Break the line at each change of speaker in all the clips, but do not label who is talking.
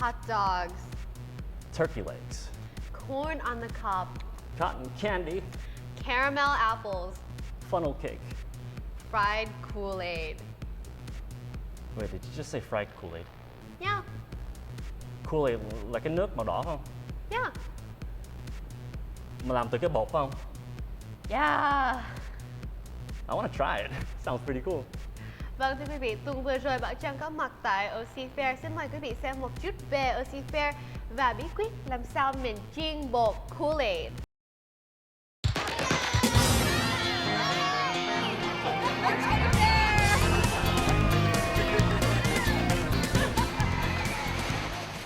hot dogs,
turkey legs,
corn on the cob,
cotton candy,
caramel apples,
funnel cake.
fried Kool-Aid.
Wait, did you just say fried Kool-Aid?
Yeah,
Kool-Aid là cái nước màu đỏ không?
yeah,
Mà làm từ cái bột phải không?
yeah.
I want to try it. Sounds pretty cool.
Vâng, thưa quý vị, tuần vừa rồi Bảo Trân có mặt tại OC Fair. Xin mời quý vị xem một chút về OC Fair và bí quyết làm sao mình chiên bột Kool-Aid.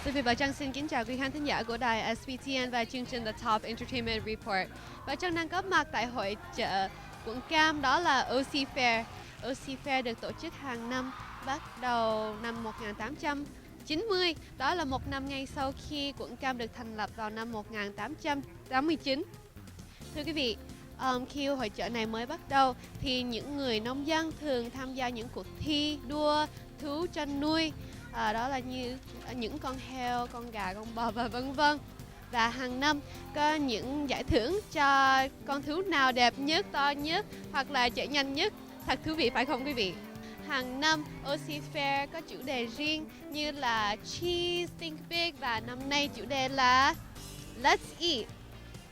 Sophie Bảo Trân xin kính chào quý khán thính giả của đài SPTN và chương trình The Top Entertainment Report. Bảo Trân đang có mặt tại hội chợ Quận Cam, đó là OC Fair. OC Fair được tổ chức hàng năm bắt đầu năm 1890. Đó là một năm ngay sau khi Quận Cam được thành lập vào năm 1889. Thưa quý vị, khi hội chợ này mới bắt đầu thì những người nông dân thường tham gia những cuộc thi đua thú chăn nuôi. Đó là như những con heo, con gà, con bò và vân vân. Và hàng năm có những giải thưởng cho con thú nào đẹp nhất, to nhất hoặc là chạy nhanh nhất. Thật thú vị phải không quý vị? Hàng năm OC Fair có chủ đề riêng như là Cheese Think Big và năm nay chủ đề là Let's Eat.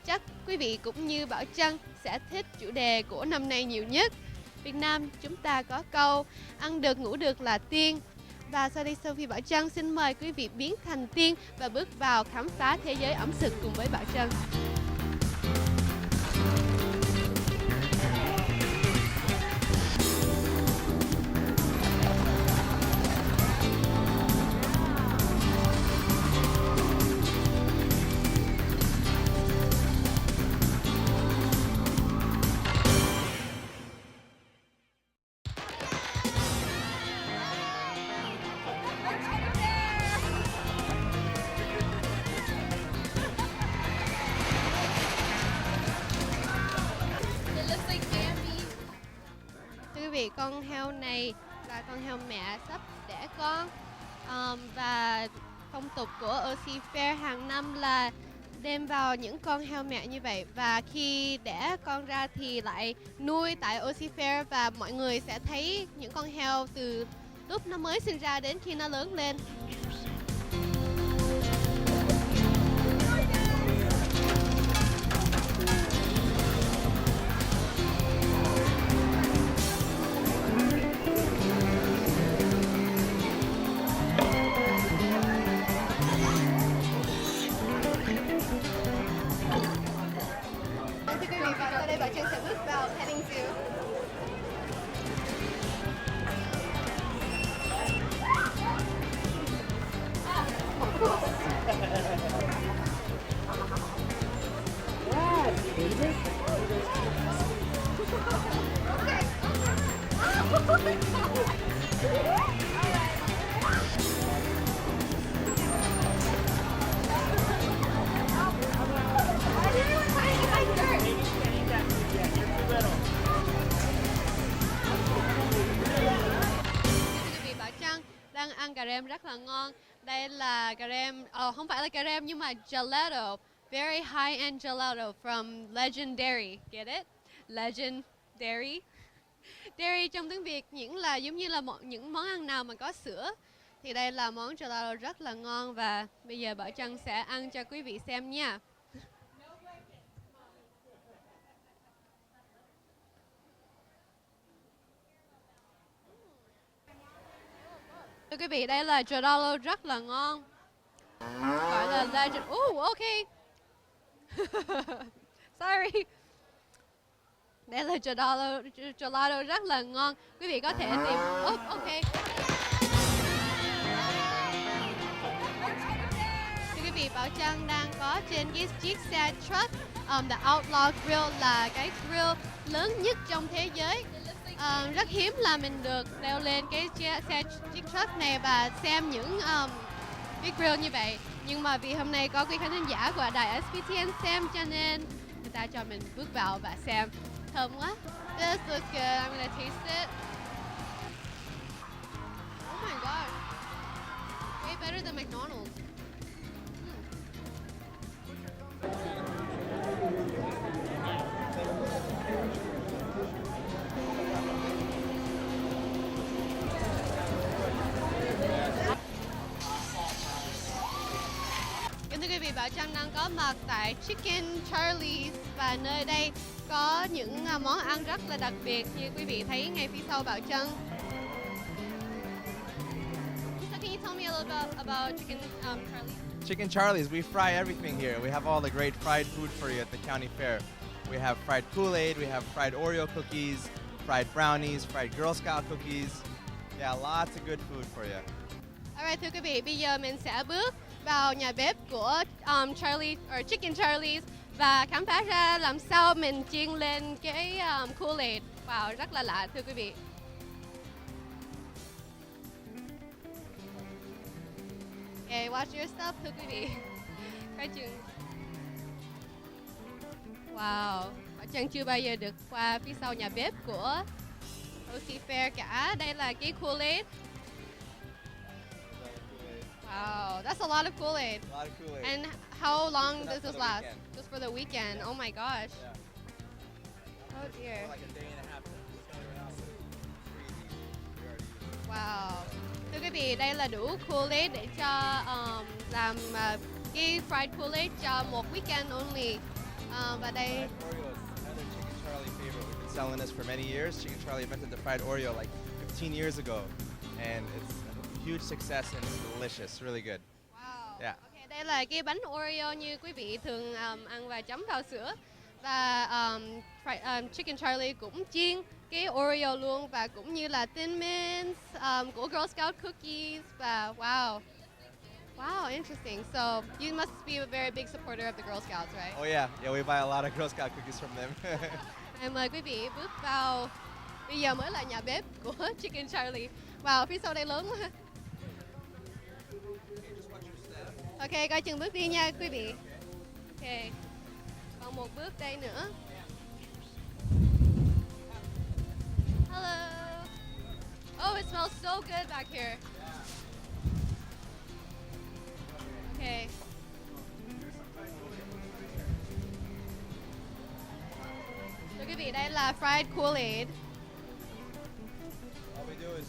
Chắc quý vị cũng như Bảo Trân sẽ thích chủ đề của năm nay nhiều nhất. Việt Nam chúng ta có câu ăn được ngủ được là tiên. Và sau đây Sophie Bảo Trân xin mời quý vị biến thành tiên và bước vào khám phá thế giới ẩm thực cùng với Bảo Trân. Con heo này là con heo mẹ sắp đẻ con, và phong tục của OC Fair hàng năm là đem vào những con heo mẹ như vậy và khi đẻ con ra thì lại nuôi tại OC Fair và mọi người sẽ thấy những con heo từ lúc nó mới sinh ra đến khi nó lớn lên. Đang ăn cà rem rất là ngon. Đây là cà rem, không phải là cà rem nhưng mà gelato, very high-end gelato from Legendary. Get it? Legendary. Dairy trong tiếng Việt những là giống như là những món ăn nào mà có sữa. Thì đây là món gelato rất là ngon và bây giờ Bảo Trân sẽ ăn cho quý vị xem nha. Thưa quý vị, đây là gelato rất là ngon. Gọi là Legend. Okay. Sorry. Đây là gelato rất là ngon. Quý vị có thể tìm. Okay. Thưa quý vị, Bảo Trân đang có trên cái chiếc xe truck. The Outlaw Grill là cái grill lớn nhất trong thế giới. Rất hiếm là mình được leo lên cái chiếc truck này và xem những cái grill như vậy. Nhưng mà vì hôm nay có quý khán thính giả của đài SPTN xem cho nên người ta cho mình bước vào và xem. Thơm quá. This looks good. I'm gonna taste it. Oh my god. better than McDonald's. Kính thưa quý vị, Bảo Trân đang có mặt tại Chicken Charlie's và nơi đây có những món ăn rất là đặc biệt như quý vị thấy ngay phía sau Bảo Trân. So can you tell me a little bit about Chicken Charlie's?
Chicken Charlie's, we fry everything here. We have all the great fried food for you at the county fair. We have fried Kool-Aid, we have fried Oreo cookies, fried brownies, fried Girl Scout cookies. Yeah, lots of good food for you.
Alright, thưa quý vị, bây giờ mình sẽ bước vào nhà bếp của Chicken Charlie's và khám phá ra làm sao mình chiên lên cái Kool-Aid. Wow, rất là lạ thưa quý vị. Okay, watch your stuff thưa quý vị. Coi chừng. Wow, Bảo Trân chưa bao giờ được qua phía sau nhà bếp của OC Fair cả. Đây là cái Kool-Aid. Wow, that's a lot of Kool-Aid.
A lot of Kool-Aid.
And how long
Just
does
for
this
the
last?
weekend.
Just for the weekend.
Yeah.
Oh my gosh.
Yeah.
Oh dear.
Like a day and a half.
Wow. Thưa quý vị, đây là đủ Kool-Aid để cho làm cái fried Kool-Aid cho một weekend only. Và đây
Fried Oreo is another Chicken Charlie favorite. We've been selling this for many years. Chicken Charlie invented the fried Oreo like 15 years ago. And it's a huge success and it's delicious, really good.
wow.
Yeah.
Okay, đây là cái bánh Oreo như quý vị thường ăn và chấm vào sữa. Và Chicken Charlie cũng chiên cái Oreo luôn và cũng như là Thin Mints của Girl Scout cookies và wow, interesting. So you must be a very big supporter of the Girl Scouts, right?
Oh yeah, we buy a lot of Girl Scout cookies from them.
Em mời quý vị bước vào. Bây giờ mới là nhà bếp của Chicken Charlie. Wow, phía sau đây lớn quá. Ok, coi chừng bước đi nha quý vị. Ok, còn một bước đây nữa. Hello. Oh, it smells so good back here. Okay. Thưa quý vị, đây là fried Kool-Aid.
All we do is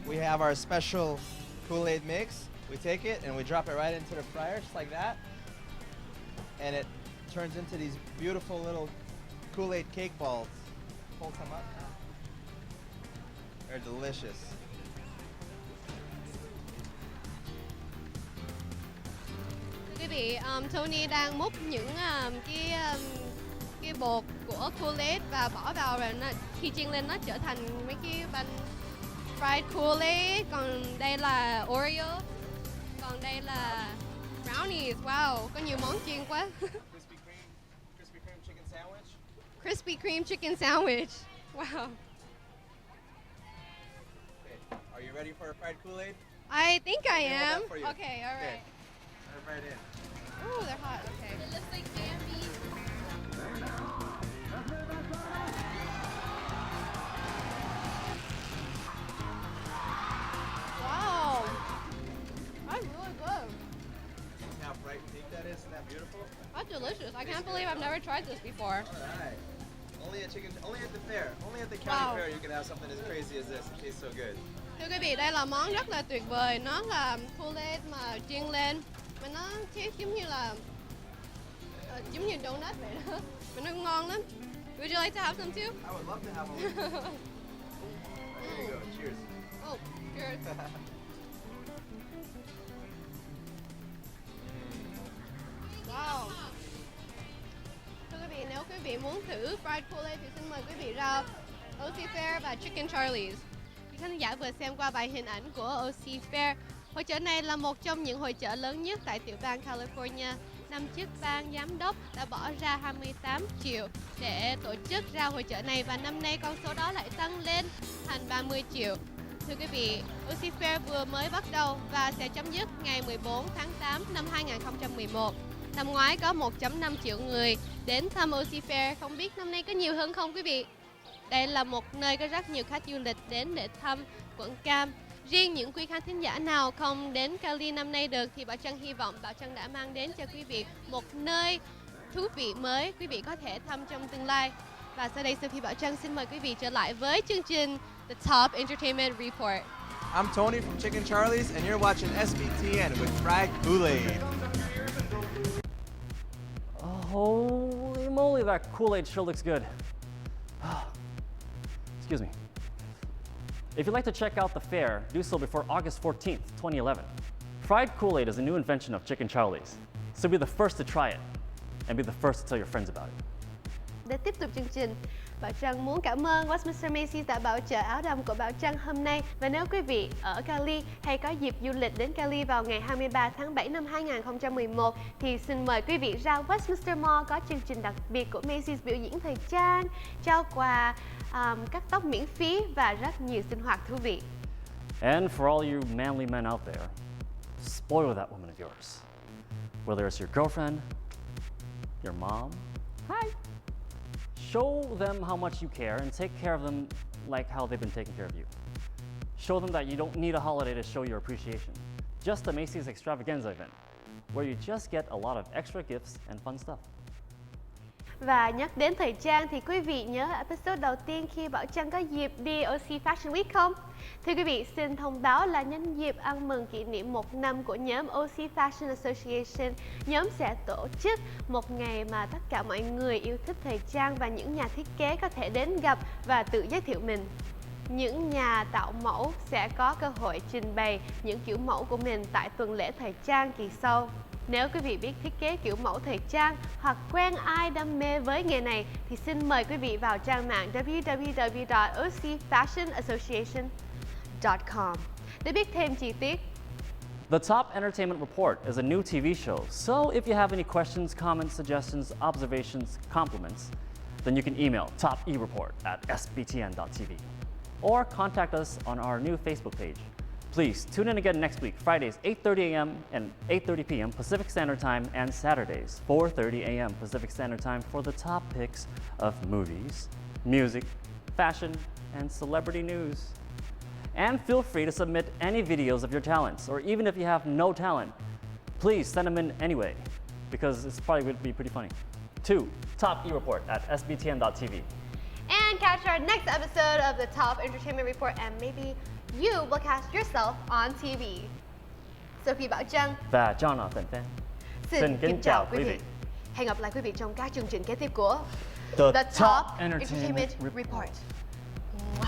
we have our special Kool-Aid mix. We take it and we drop it right into the fryer just like that. And it turns into these beautiful little Kool-Aid cake balls. Pull some up. They're delicious.
Thưa quý vị, Tony đang múc những cái bột của Kool-Aid và bỏ vào rồi khi chiên lên nó trở thành mấy cái bánh fried Kool-Aid. Còn đây là Oreo. Còn đây là brownies. Wow, có nhiều món chiên quá.
Krispy Kreme chicken sandwich.
Krispy Kreme chicken sandwich. Wow.
Okay. Are you ready for a fried Kool-Aid?
I think I
Let me hold
am.
that for you.
Okay, all right.
Dive right in.
Ooh, they're hot. Okay. It looks like Bambi. Wow. That's really good.
See how bright pink that is? Isn't that beautiful?
That's delicious. I can't believe I've never tried this before.
All right. Only at the fair. Only at the county
Wow.
fair you can have something as crazy as this. It tastes so good.
Thưa quý vị, đây là món rất là tuyệt vời. Nó là Kool-Aid mà chiên lên. Mà nó taste giống như là giống như donut vậy đó. Mà nó ngon lắm. Would you like to have some too?
I would love to have one. There you go. Cheers.
Oh, cheers. Wow. Thưa quý vị, nếu quý vị muốn thử fried Kool-Aid thì xin mời quý vị ra OC Fair và Chicken Charlie's. Quý khán giả vừa xem qua vài hình ảnh của OC Fair. Hội chợ này là một trong những hội chợ lớn nhất tại tiểu bang California. Năm trước, ban giám đốc đã bỏ ra 28 triệu để tổ chức ra hội chợ này và năm nay con số đó lại tăng lên thành 30 triệu. Thưa quý vị, OC Fair vừa mới bắt đầu và sẽ chấm dứt ngày 14 tháng 8 năm 2011. Năm ngoái có 1.5 triệu người đến thăm OC Fair, không biết năm nay có nhiều hơn không quý vị? Đây là một nơi có rất nhiều khách du lịch đến để thăm quận cam Riêng những quý khán thính giả nào không đến Cali năm nay được thì Bảo Trân hy vọng Bảo Trân đã mang đến cho quý vị một nơi thú vị mới quý vị có thể thăm trong tương lai. Và sau đây Sophie Bảo Trân xin mời quý vị trở lại với chương trình The Top Entertainment Report.
I'm Tony from Chicken Charlie's, and you're watching SBTN with fried Kool-Aid.
Holy moly, that Kool-Aid sure looks good. Excuse me. If you'd like to check out the fair, do so before August 14th, 2011. Fried Kool-Aid is a new invention of Chicken Charlie's, so be the first to try it, and be the first to tell your friends about it.
Để tiếp tục chương trình, Bảo Trân muốn cảm ơn Westminster Macy's đã bảo trợ áo đầm của Bảo Trân hôm nay. Và nếu quý vị ở Cali hay có dịp du lịch đến Cali vào ngày 23 tháng 7 năm 2011 thì xin mời quý vị ra Westminster Mall có chương trình đặc biệt của Macy's biểu diễn thời trang, trao quà, cắt tóc miễn phí và rất nhiều sinh hoạt thú vị.
And for all you manly men out there, spoil that woman of yours. Whether it's your girlfriend, your mom, hi. Show them how much you care and take care of them like how they've been taking care of you. Show them that you don't need a holiday to show your appreciation. Just a Macy's extravaganza event, where you just get a lot of extra gifts and fun stuff.
Và nhắc đến thời trang thì quý vị nhớ episode đầu tiên khi Bảo Trân có dịp đi OC Fashion Week không? Thưa quý vị, xin thông báo là nhân dịp ăn mừng kỷ niệm 1 năm của nhóm OC Fashion Association, nhóm sẽ tổ chức một ngày mà tất cả mọi người yêu thích thời trang và những nhà thiết kế có thể đến gặp và tự giới thiệu mình. Những nhà tạo mẫu sẽ có cơ hội trình bày những kiểu mẫu của mình tại tuần lễ thời trang kỳ sau. Nếu quý vị biết thiết kế kiểu mẫu thời trang hoặc quen ai đam mê với nghề này thì xin mời quý vị vào trang mạng www.ocfashionassociation.com để biết thêm chi tiết.
The Top Entertainment Report is a new TV show, so if you have any questions, comments, suggestions, observations, compliments, then you can email TopEReport@sbtn.tv or contact us on our new Facebook page. Please tune in again next week, Fridays 8:30 a.m. and 8:30 p.m. Pacific Standard Time, and Saturdays 4:30 a.m. Pacific Standard Time for the top picks of movies, music, fashion, and celebrity news. And feel free to submit any videos of your talents, or even if you have no talent, please send them in anyway, because it's probably going to be pretty funny. To TopEReport@sbtn.tv.
And catch our next episode of the Top Entertainment Report, and maybe you will catch yourself on TV. Sophie Bảo Trân
và Jonathan Fan
xin kính chào quý vị. Hẹn gặp lại quý vị trong các chương trình kế tiếp của
The Top Entertainment
Report. Wow.